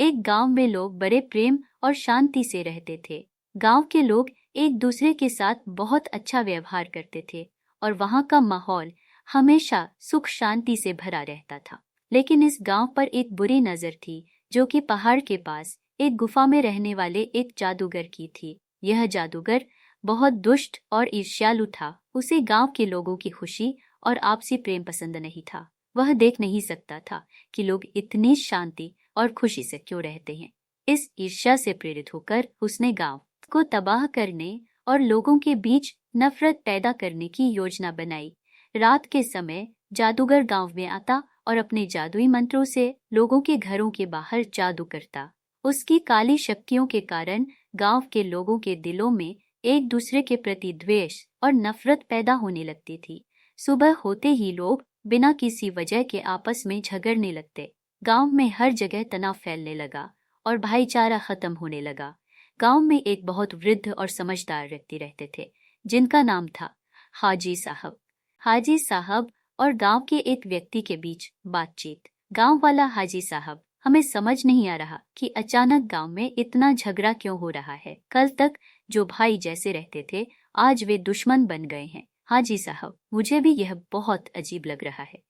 एक गांव में लोग बड़े प्रेम और शांति से रहते थे। गांव के लोग एक दूसरे के साथ बहुत अच्छा व्यवहार करते थे और वहां का माहौल हमेशा सुख शांति से भरा रहता था। लेकिन इस गांव पर एक बुरी नजर थी, जो कि पहाड़ के पास एक गुफा में रहने वाले एक जादूगर की थी। यह जादूगर बहुत दुष्ट और ईर्ष्यालु था। उसे गांव के लोगों की खुशी और आपसी प्रेम पसंद नहीं था। वह देख नहीं सकता था कि लोग इतनी शांति और खुशी से क्यों रहते हैं। इस ईर्ष्या से प्रेरित होकर उसने गांव को तबाह करने और लोगों के बीच नफरत पैदा करने की योजना बनाई। रात के समय जादूगर गांव में आता और अपने जादुई मंत्रों से लोगों के घरों के बाहर जादू करता। उसकी काली शक्तियों के कारण गांव के लोगों के दिलों में एक दूसरे के प्रति द्वेष और नफरत पैदा होने लगती थी। सुबह होते ही लोग बिना किसी वजह के आपस में झगड़ने लगते। गांव में हर जगह तनाव फैलने लगा और भाईचारा खत्म होने लगा। गांव में एक बहुत वृद्ध और समझदार व्यक्ति रहते थे, जिनका नाम था हाजी साहब। हाजी साहब और गांव के एक व्यक्ति के बीच बातचीत। गांव वाला हाजी साहब, हमें समझ नहीं आ रहा कि अचानक गांव में इतना झगड़ा क्यों हो रहा है। कल तक जो भाई जैसे रहते थे, आज वे दुश्मन बन गए हैं। हाजी साहब, मुझे भी यह बहुत अजीब लग रहा है।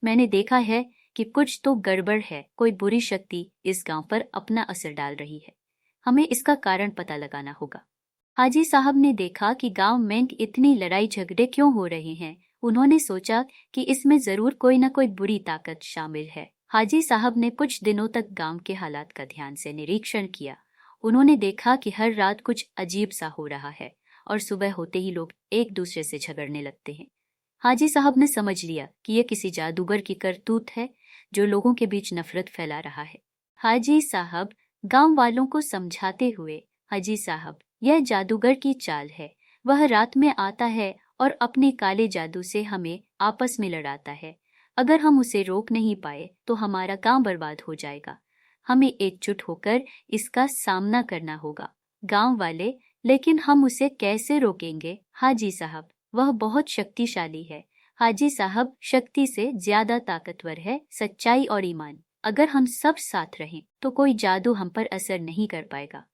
मैंने देखा है कि कुछ तो गड़बड़ है। कोई बुरी शक्ति इस गांव पर अपना असर डाल रही है। हमें इसका कारण पता लगाना होगा। हाजी साहब ने देखा कि गांव में इतनी लड़ाई झगड़े क्यों हो रहे हैं। उन्होंने सोचा कि इसमें जरूर कोई न कोई बुरी ताकत शामिल है। हाजी साहब ने कुछ दिनों तक गांव के हालात का ध्यान से निरीक्षण किया। उन्होंने देखा कि हर रात कुछ अजीब सा हो रहा है और सुबह होते ही लोग एक दूसरे से झगड़ने लगते हैं। हाजी साहब ने समझ लिया कि यह किसी जादूगर की करतूत है, जो लोगों के बीच नफरत फैला रहा है। हाजी साहब गांव वालों को समझाते हुए, हाजी साहब, यह जादूगर की चाल है। वह रात में आता है और अपने काले जादू से हमें आपस में लड़ाता है। अगर हम उसे रोक नहीं पाए तो हमारा गांव बर्बाद हो जाएगा। हमें एकजुट होकर इसका सामना करना होगा। गांव वाले, लेकिन हम उसे कैसे रोकेंगे? हाजी साहब, वह बहुत शक्तिशाली है। हाजी साहब, शक्ति से ज्यादा ताकतवर है सच्चाई और ईमान। अगर हम सब साथ रहें तो कोई जादू हम पर असर नहीं कर पाएगा।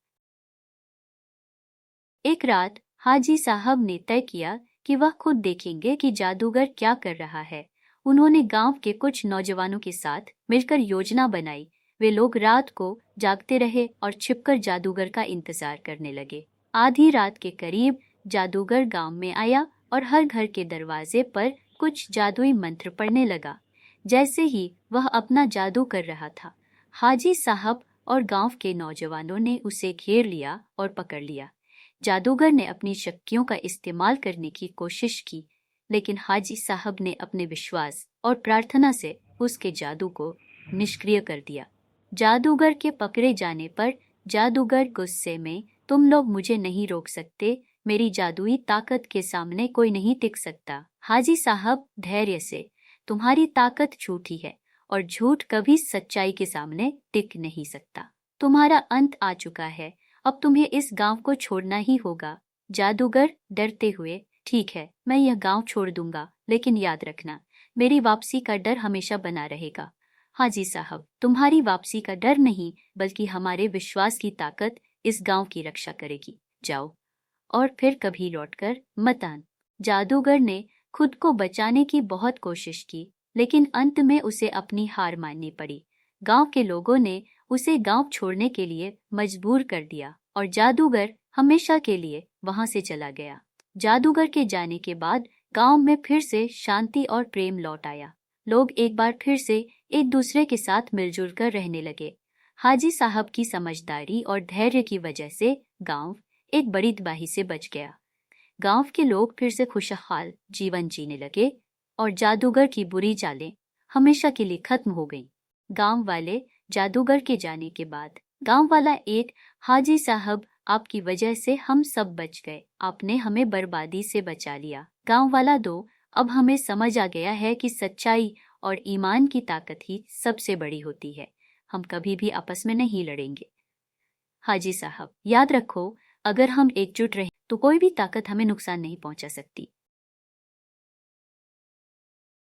एक रात हाजी साहब ने तय किया कि वह खुद देखेंगे कि जादूगर क्या कर रहा है। उन्होंने गांव के कुछ नौजवानों के साथ मिलकर योजना बनाई। वे लोग रात को जागते रहे और छिपकर जादूगर का इंतजार करने लगे। आधी रात के करीब जादूगर गांव में आया और हर घर के दरवाजे पर कुछ जादुई मंत्र पढ़ने लगा। जैसे ही वह अपना जादू कर रहा था, हाजी साहब और गांव के नौजवानों ने उसे घेर लिया और पकड़ लिया। जादूगर ने अपनी शक्तियों का इस्तेमाल करने की कोशिश की, लेकिन हाजी साहब ने अपने विश्वास और प्रार्थना से उसके जादू को निष्क्रिय कर दिया। जादूगर के पकड़े जाने पर जादूगर गुस्से में, तुम लोग मुझे नहीं रोक सकते, मेरी जादुई ताकत के सामने कोई नहीं टिक सकता। हाजी साहब, धैर्य से, तुम्हारी ताकत झूठी है और झूठ कभी सच्चाई के सामने टिक नहीं सकता। तुम्हारा अंत आ चुका है, अब तुम्हें इस गांव को छोड़ना ही होगा। जादूगर डरते हुए, ठीक है, मैं यह गांव छोड़ दूंगा, लेकिन याद रखना, मेरी वापसी का डर हमेशा बना रहेगा। हाजी साहब, तुम्हारी वापसी का डर नहीं, बल्कि हमारे विश्वास की ताकत इस गांव की रक्षा करेगी। जाओ और फिर कभी लौटकर मत आना। जादूगर ने खुद को बचाने की बहुत कोशिश की, लेकिन अंत में उसे अपनी हार माननी पड़ी। गांव के लोगों ने उसे गांव छोड़ने के लिए मजबूर कर दिया और जादूगर हमेशा के लिए वहां से चला गया। जादूगर के जाने के बाद गांव में फिर से शांति और प्रेम लौट आया। लोग एक बार फिर से एक दूसरे के साथ मिलजुल कर रहने लगे। हाजी साहब की समझदारी और धैर्य की वजह से गांव एक बड़ी तबाही से बच गया। गांव के लोग फिर से खुशहाल जीवन जीने लगे और जादूगर की बुरी चालें हमेशा के लिए खत्म हो गईं। गांव वाले, जादूगर के जाने के बाद गांव वाला एक, हाजी साहब, आपकी वजह से हम सब बच गए। आपने हमें बर्बादी से बचा लिया। गांव वाला दो, अब हमें समझ आ गया है कि सच्चाई और ईमान की ताकत ही सबसे बड़ी होती है। हम कभी भी आपस में नहीं लड़ेंगे। हाजी साहब, याद रखो, अगर हम एकजुट रहें तो कोई भी ताकत हमें नुकसान नहीं पहुंचा सकती।